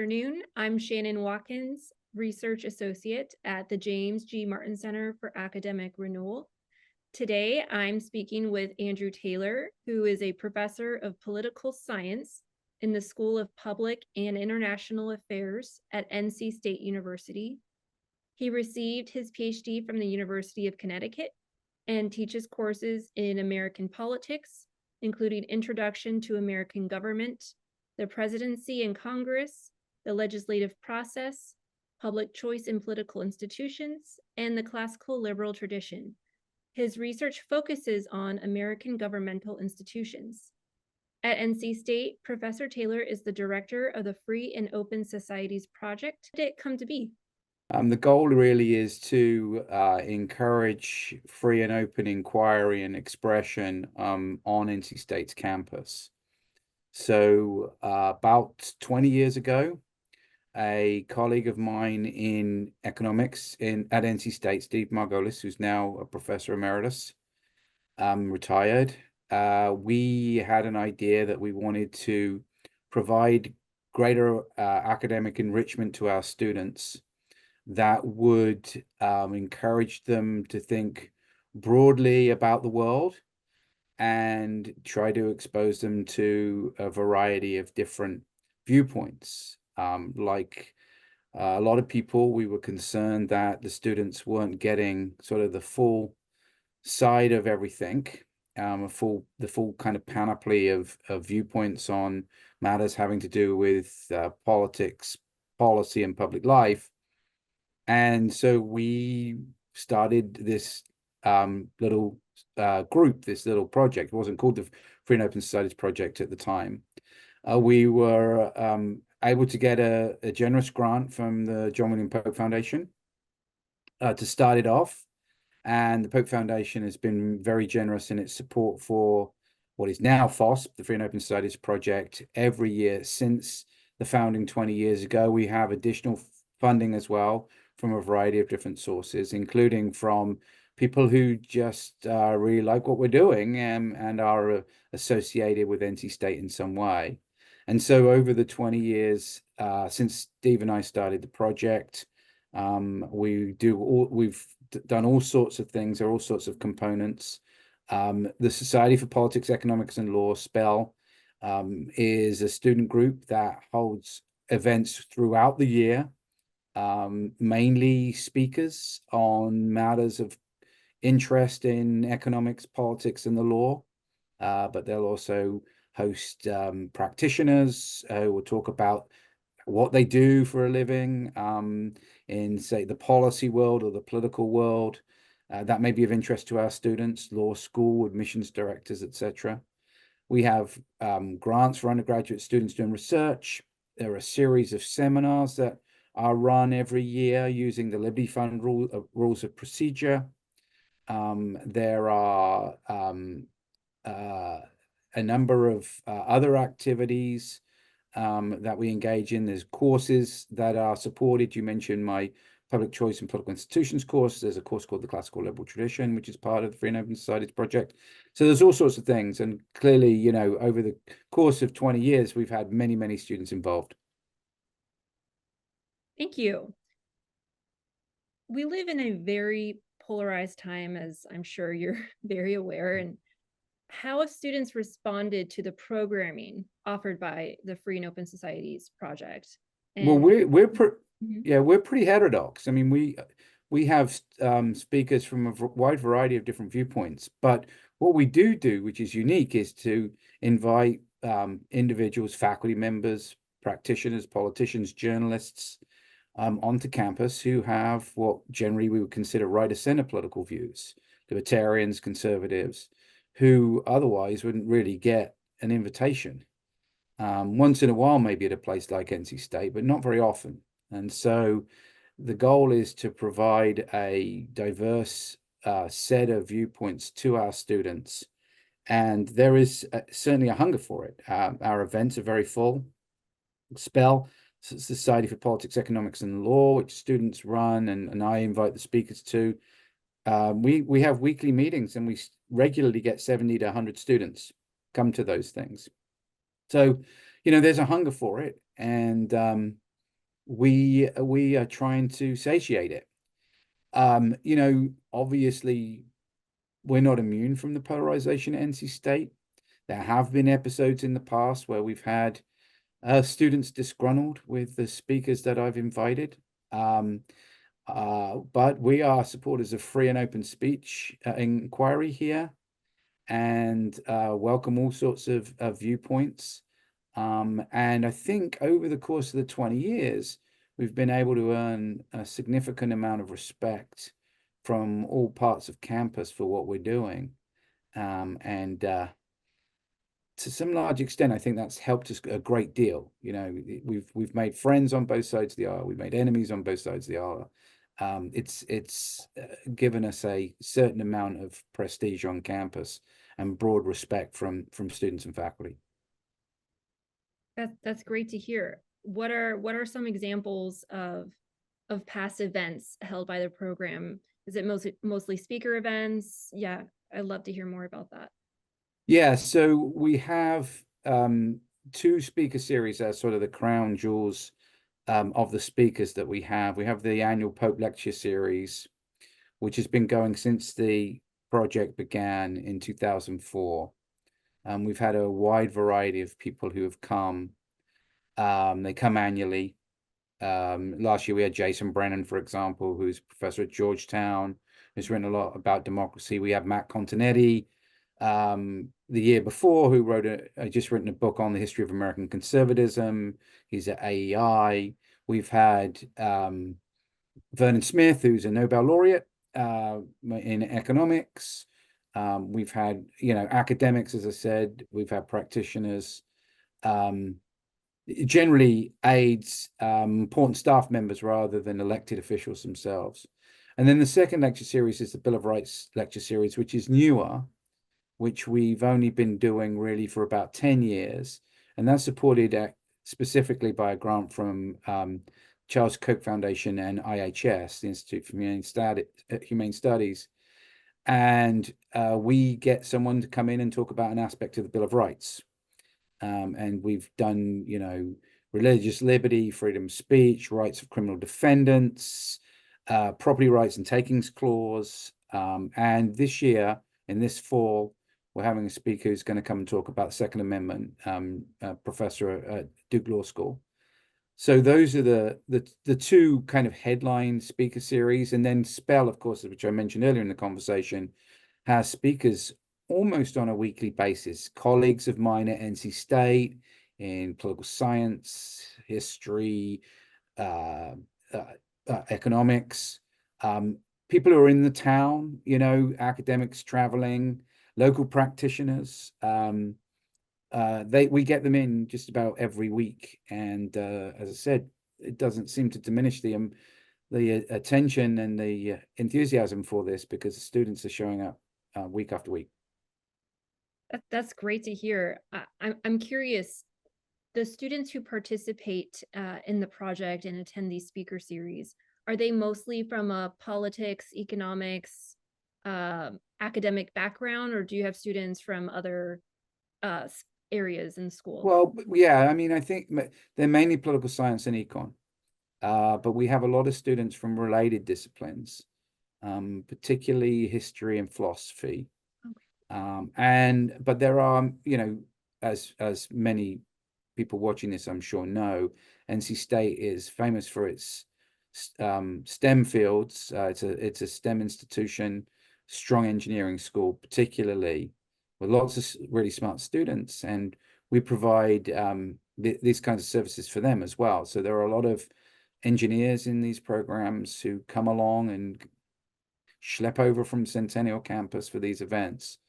afternoon. I'm Shannon Watkins, Research Associate at the James G. Martin Center for Academic Renewal. Today, I'm speaking with Andrew Taylor, who is a professor of political science in the School of Public and International Affairs at NC State University. He received his PhD from the University of Connecticut and teaches courses in American politics, including Introduction to American Government, the Presidency and Congress, the legislative process, public choice in political institutions, and the classical liberal tradition. His research focuses on American governmental institutions. At NC State, Professor Taylor is the director of the Free and Open Societies Project. How did it come to be? The goal really is to encourage free and open inquiry and expression on NC State's campus. So about 20 years ago, a colleague of mine in economics at NC State, Steve Margolis, who's now a professor emeritus, retired, we had an idea that we wanted to provide greater academic enrichment to our students that would encourage them to think broadly about the world and try to expose them to a variety of different viewpoints. Like a lot of people, we were concerned that the students weren't getting sort of the full side of everything, the full kind of panoply of viewpoints on matters having to do with politics, policy, and public life. And so we started this little group, this little project. It wasn't called the Free and Open Societies Project at the time. We were able to get a generous grant from the John William Pope Foundation to start it off. And the Pope Foundation has been very generous in its support for what is now FOSP, the Free and Open Societies Project. Every year since the founding 20 years ago, we have additional funding as well from a variety of different sources, including from people who just really like what we're doing and are associated with NC State in some way. And so over the 20 years since Steve and I started the project, we've done all sorts of things. There are all sorts of components. The Society for Politics, Economics, and Law, SPEL, is a student group that holds events throughout the year, mainly speakers on matters of interest in economics, politics, and the law. But they'll also host practitioners who will talk about what they do for a living in, say, the policy world or the political world. That may be of interest to our students, law school, admissions directors, etc. We have grants for undergraduate students doing research. There are a series of seminars that are run every year using the Liberty Fund rules of procedure. There are a number of other activities that we engage in. There's courses that are supported. You mentioned my Public Choice in Political Institutions course. There's a course called the Classical Liberal Tradition, which is part of the Free and Open Societies Project. So there's all sorts of things. And clearly, you know, over the course of 20 years, we've had many, many students involved. Thank you. We live in a very polarized time, as I'm sure you're very aware, and how have students responded to the programming offered by the Free and Open Societies Project? Well, we're pretty heterodox. I mean, we have speakers from a wide variety of different viewpoints, but what we do, which is unique, is to invite individuals, faculty members, practitioners, politicians, journalists onto campus who have what generally we would consider right of center political views, libertarians, conservatives, who otherwise wouldn't really get an invitation. Once in a while, maybe at a place like NC State, but not very often. And so the goal is to provide a diverse set of viewpoints to our students. And there is certainly a hunger for it. Our events are very full. SPEL, Society for Politics, Economics, and Law, which students run, and I invite the speakers to. We have weekly meetings, and we regularly get 70 to 100 students come to those things. So, you know, there's a hunger for it, and we are trying to satiate it. Obviously, we're not immune from the polarization at NC State. There have been episodes in the past where we've had students disgruntled with the speakers that I've invited. But we are supporters of free and open speech inquiry here, and welcome all sorts of viewpoints. And I think over the course of the 20 years, we've been able to earn a significant amount of respect from all parts of campus for what we're doing. And to some large extent, I think that's helped us a great deal. We've made friends on both sides of the aisle. We've made enemies on both sides of the aisle. It's given us a certain amount of prestige on campus and broad respect from students and faculty. That's great to hear. What are some examples of past events held by the program? Is it mostly speaker events? Yeah, I'd love to hear more about that. Yeah, so we have two speaker series as sort of the crown jewels of the speakers that we have. We have the annual Pope Lecture Series, which has been going since the project began in 2004. We've had a wide variety of people who have come. They come annually. Last year we had Jason Brennan, for example, who's a professor at Georgetown, who's written a lot about democracy. We have Matt Continetti, the year before, who wrote just written a book on the history of American conservatism. He's at AEI. We've had Vernon Smith, who's a Nobel laureate in economics. We've had, academics, as I said. We've had practitioners. Generally aides, important staff members rather than elected officials themselves. And then the second lecture series is the Bill of Rights lecture series, which is newer, which we've only been doing really for about 10 years. And that's supported specifically by a grant from Charles Koch Foundation and IHS, the Institute for Humane Studies. And we get someone to come in and talk about an aspect of the Bill of Rights. And we've done, religious liberty, freedom of speech, rights of criminal defendants, property rights and takings clause. And this year, in this fall, we're having a speaker who's going to come and talk about the Second Amendment, professor at Duke Law School. So those are the two kind of headline speaker series. And then Spell, of course, which I mentioned earlier in the conversation, has speakers almost on a weekly basis. Colleagues of mine at NC State in political science, history, economics, people who are in the town, academics traveling, local practitioners. We get them in just about every week, and as I said, it doesn't seem to diminish the attention and the enthusiasm for this, because the students are showing up week after week. That's great to hear. I'm curious, the students who participate in the project and attend these speaker series, are they mostly from a politics, economics, academic background, or do you have students from other areas in school? Well, yeah, I mean, I think they're mainly political science and econ, but we have a lot of students from related disciplines, particularly history and philosophy. But there are, as many people watching this, I'm sure know, NC State is famous for its STEM fields. It's a STEM institution, strong engineering school, particularly with lots of really smart students, and we provide these kinds of services for them as well. So there are a lot of engineers in these programs who come along and schlep over from Centennial campus for these events.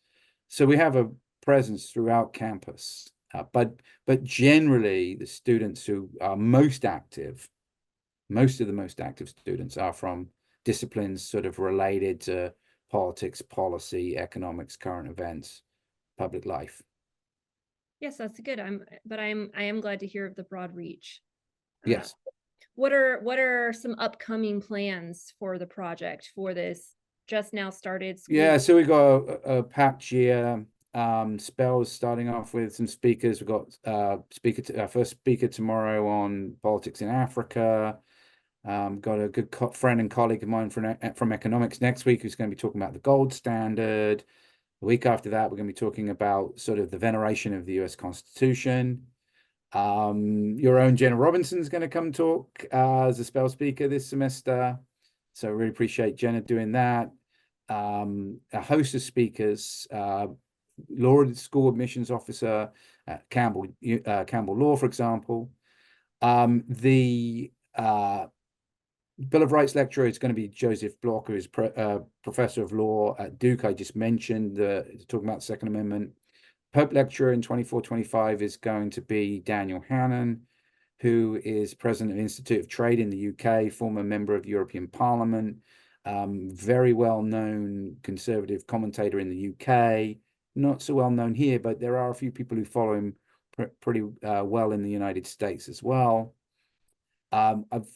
So we have a presence throughout campus, but generally the students who are most active, most of the most active students are from disciplines sort of related to politics, policy, economics, current events, public life. Yes, that's good. I am glad to hear of the broad reach. Yes. What are some upcoming plans for the project for this just now started school? Yeah, so we got a packed year. spells, starting off with some speakers. We've got our first speaker tomorrow on politics in Africa. Got a good friend and colleague of mine from economics next week who's going to be talking about the gold standard. The week after that, we're going to be talking about sort of the veneration of the US Constitution. Your own Jenna Robinson is going to come talk as a spell speaker this semester. So I really appreciate Jenna doing that. A host of speakers, Laura, school admissions officer at Campbell Law, for example. The Bill of Rights lecturer is going to be Joseph Block, who is professor of law at Duke. I just mentioned talking about the Second Amendment. Pope lecturer in 24-25 is going to be Daniel Hannan, who is president of Institute of Trade in the UK, former member of the European Parliament, very well-known conservative commentator in the UK, not so well-known here, but there are a few people who follow him pretty well in the United States as well.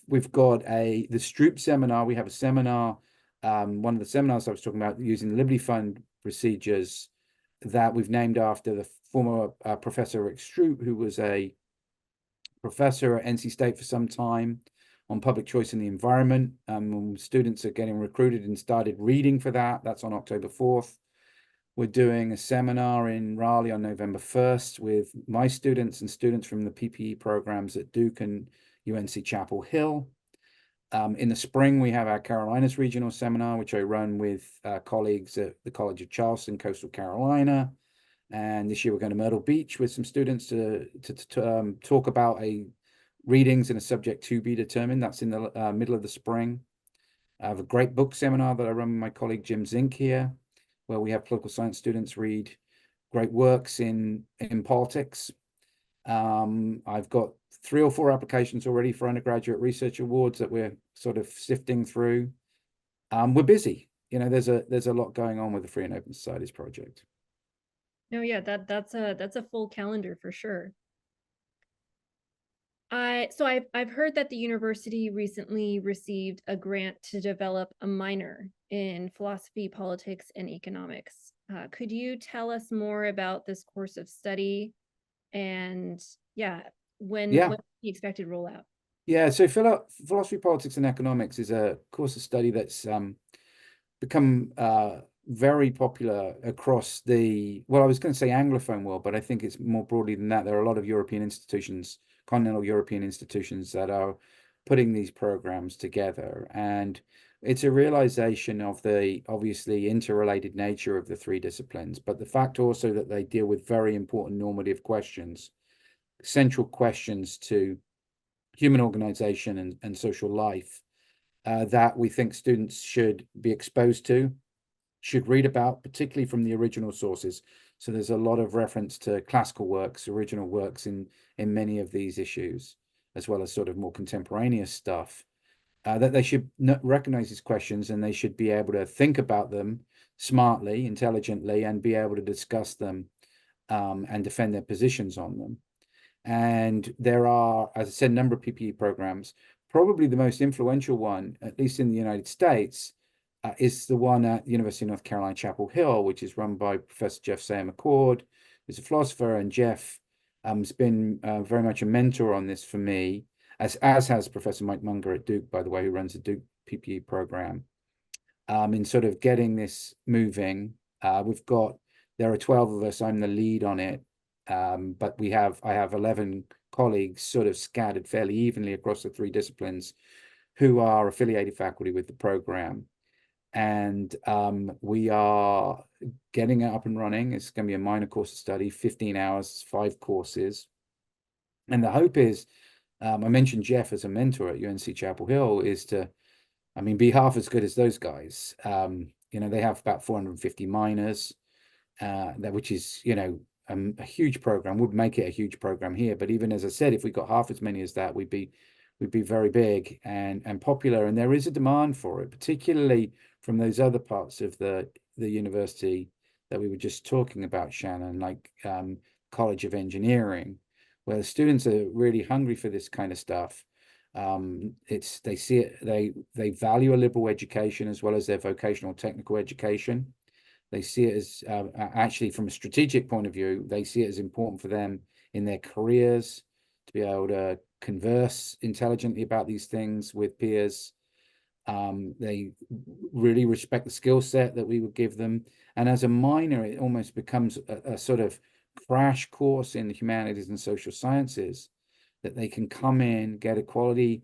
We've got the Stroop seminar. We have a seminar, one of the seminars I was talking about using the Liberty Fund procedures that we've named after the former Professor Rick Stroop, who was a professor at NC State for some time on public choice in the environment. Students are getting recruited and started reading for that. That's on October 4th. We're doing a seminar in Raleigh on November 1st with my students and students from the PPE programs at Duke and UNC Chapel Hill. In the spring, we have our Carolinas Regional Seminar, which I run with colleagues at the College of Charleston, Coastal Carolina. And this year we're going to Myrtle Beach with some students to talk about readings in a subject to be determined. That's in the middle of the spring. I have a great book seminar that I run with my colleague Jim Zink here, where we have political science students read great works in politics. I've got 3 or 4 applications already for undergraduate research awards that we're sort of sifting through. We're busy. There's a lot going on with the Free and Open Societies project. No, yeah, that's a full calendar for sure. So I've heard that the university recently received a grant to develop a minor in philosophy, politics, and economics. Could you tell us more about this course of study and when the expected rollout? Yeah, so philosophy, politics, and economics is a course of study that's become very popular across I was going to say Anglophone world, but I think it's more broadly than that. There are a lot of European institutions, continental European institutions, that are putting these programs together. And it's a realization of the obviously interrelated nature of the 3 disciplines, but the fact also that they deal with very important normative questions, central questions to human organization and social life, that we think students should be exposed to, should read about, particularly from the original sources. So there's a lot of reference to classical works, original works in many of these issues, as well as sort of more contemporaneous stuff, that they should recognize these questions and they should be able to think about them smartly, intelligently, and be able to discuss them and defend their positions on them. And there are, as I said, a number of PPE programs. Probably the most influential one, at least in the United States, is the one at the University of North Carolina, Chapel Hill, which is run by Professor Jeff Sayer McCord, who's a philosopher. And Jeff has been very much a mentor on this for me, as has Professor Mike Munger at Duke, by the way, who runs the Duke PPE program, in sort of getting this moving. There are 12 of us. I'm the lead on it. But I have 11 colleagues sort of scattered fairly evenly across the 3 disciplines who are affiliated faculty with the program. And we are getting it up and running. It's going to be a minor course of study, 15 hours, 5 courses. And the hope is, I mentioned Jeff as a mentor at UNC Chapel Hill, is to, be half as good as those guys. They have about 450 minors, which is, a huge program. Would make it a huge program here. But even as I said, if we got half as many as that, we'd be very big and popular. And there is a demand for it, particularly from those other parts of the university that we were just talking about, Shannon, like College of Engineering, where the students are really hungry for this kind of stuff. They see it, they value a liberal education as well as their vocational technical education. They see it as actually, from a strategic point of view, they see it as important for them in their careers to be able to converse intelligently about these things with peers. They really respect the skill set that we would give them. And as a minor, it almost becomes a sort of crash course in the humanities and social sciences, that they can come in, get a quality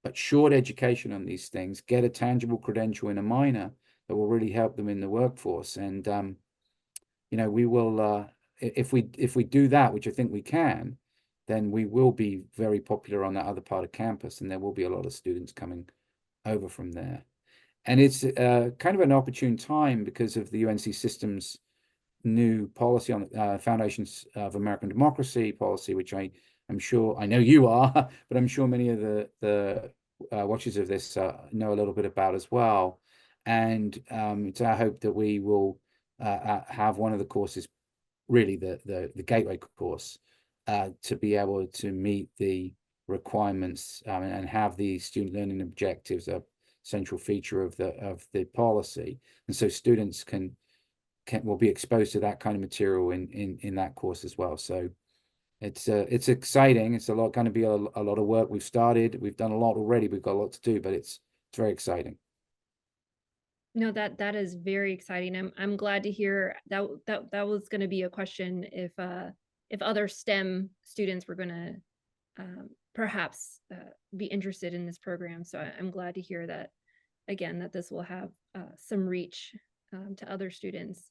but short education on these things, get a tangible credential in a minor that will really help them in the workforce. And we will, if we do that, which I think we can, then we will be very popular on that other part of campus, and there will be a lot of students coming over from there. And it's kind of an opportune time because of the UNC system's new policy on Foundations of American Democracy policy, which I'm sure, I know you are, but I'm sure many of the watchers of this know a little bit about as well. And it's our hope that we will have one of the courses, really the gateway course, to be able to meet the requirements and have the student learning objectives a central feature of the policy. And so students will be exposed to that kind of material in that course as well. So it's exciting. It's going to be a lot of work. We've done a lot already. We've got a lot to do, but it's very exciting. No, that is very exciting. I'm glad to hear that was going to be a question if other STEM students were going to perhaps be interested in this program. So I'm glad to hear that, again, that this will have some reach to other students.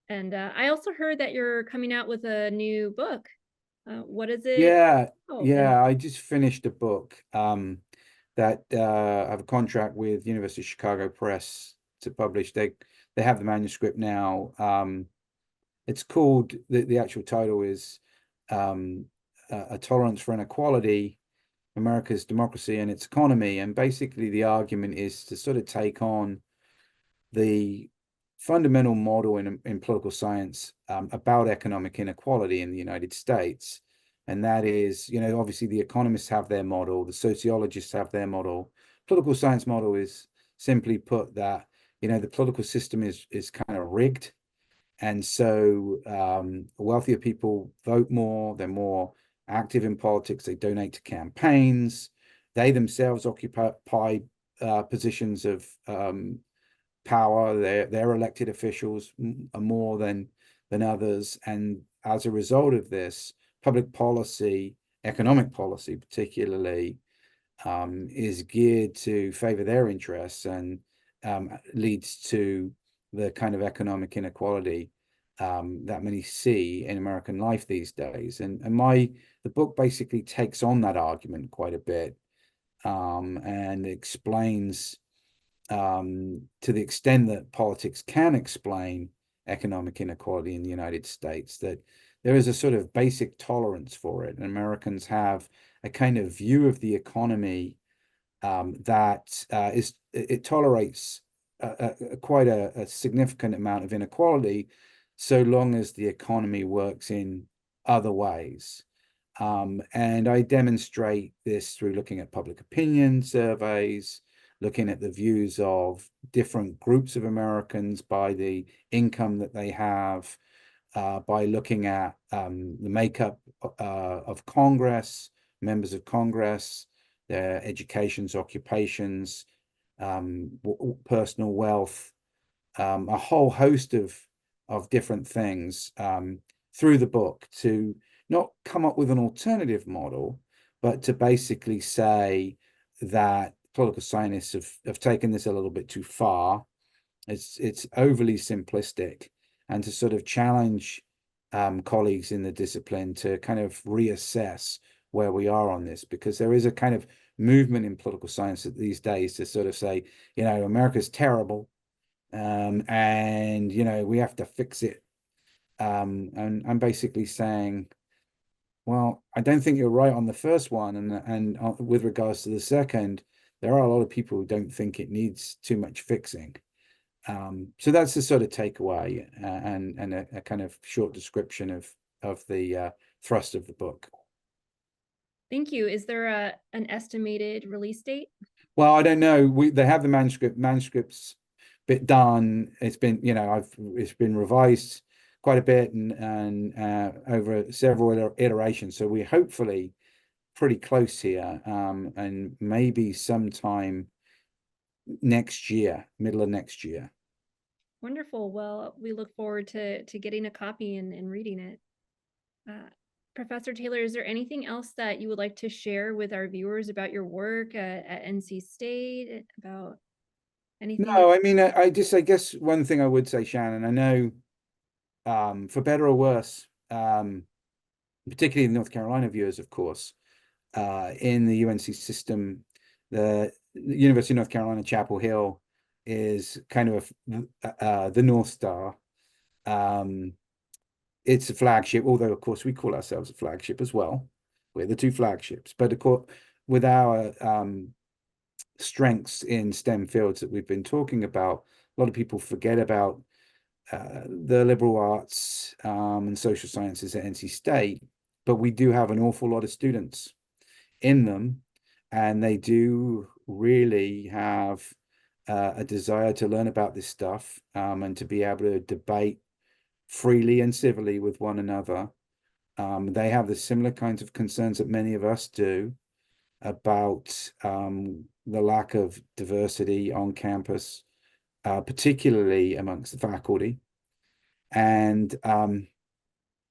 And I also heard that you're coming out with a new book. What is it? Yeah, Oh, yeah. I just finished a book that I have a contract with University of Chicago Press to publish. They have the manuscript now. It's called, the actual title is A Tolerance for Inequality, America's Democracy and Its Economy. And basically the argument is to sort of take on the fundamental model in political science about economic inequality in the United States. And that is, obviously the economists have their model, the sociologists have their model. Political science model is simply put that, the political system is kind of rigged. And so wealthier people vote more, they're more active in politics, they donate to campaigns, they themselves occupy positions of power. Their elected officials are more than others. And as a result of this, public policy, economic policy particularly, is geared to favor their interests, and leads to the kind of economic inequality that many see in American life these days. And the book basically takes on that argument quite a bit, and explains, to the extent that politics can explain economic inequality in the United States, that there is a sort of basic tolerance for it. And Americans have a kind of view of the economy that it tolerates quite a significant amount of inequality, so long as the economy works in other ways. And I demonstrate this through looking at public opinion surveys, looking at the views of different groups of Americans by the income that they have, by looking at the makeup of Congress, members of Congress, their educations, occupations, personal wealth, a whole host of different things through the book, to not come up with an alternative model, but to basically say that political scientists have taken this a little bit too far. It's overly simplistic, and to sort of challenge colleagues in the discipline to kind of reassess where we are on this, because there is a kind of movement in political science these days to sort of say, America's terrible, and we have to fix it. And I'm basically saying, well, I don't think you're right on the first one, and with regards to the second, there are a lot of people who don't think it needs too much fixing. So that's the sort of takeaway, and a kind of short description of the thrust of the book. thank you. Is there an estimated release date? Well, I don't know. They have the manuscripts bit done. It's been, it's been revised quite a bit and over several iterations. So we're hopefully pretty close here, and maybe sometime next year, middle of next year. Wonderful. Well, we look forward to getting a copy and reading it. Professor Taylor, is there anything else that you would like to share with our viewers about your work at NC State, about anything? No, I mean, I guess one thing I would say, Shannon, I know, for better or worse, particularly the North Carolina viewers, of course, in the UNC system, the University of North Carolina, Chapel Hill is kind of the North Star. It's a flagship, although of course we call ourselves a flagship as well. We're the two flagships, but of course, with our strengths in STEM fields that we've been talking about, a lot of people forget about the liberal arts and social sciences at NC State, but we do have an awful lot of students in them, and they do really have a desire to learn about this stuff, and to be able to debate freely and civilly with one another. They have the similar kinds of concerns that many of us do about the lack of diversity on campus, particularly amongst the faculty. And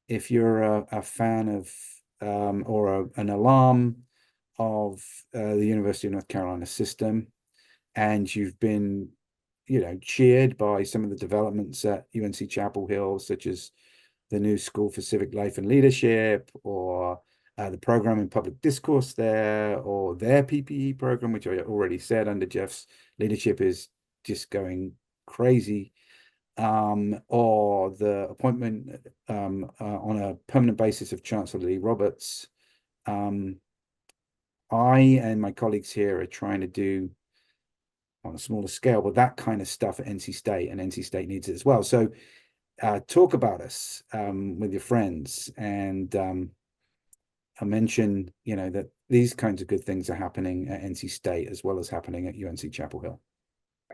if you're a fan of or an alum of the University of North Carolina system, and you've been, cheered by some of the developments at UNC Chapel Hill, such as the new School for Civic Life and Leadership, or the program in public discourse there, or their PPE program, which I already said under Jeff's leadership is just going crazy, or the appointment on a permanent basis of Chancellor Lee Roberts. I and my colleagues here are trying to do on a smaller scale, but that kind of stuff at NC State, and NC State needs it as well. So talk about us with your friends, and I mention, that these kinds of good things are happening at NC State as well as happening at UNC Chapel Hill.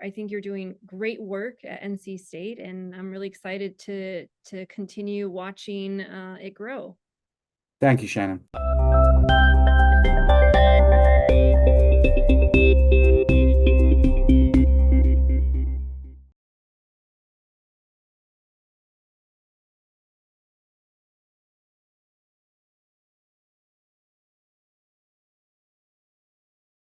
I think you're doing great work at NC State, and I'm really excited to continue watching it grow. Thank you, Shannon.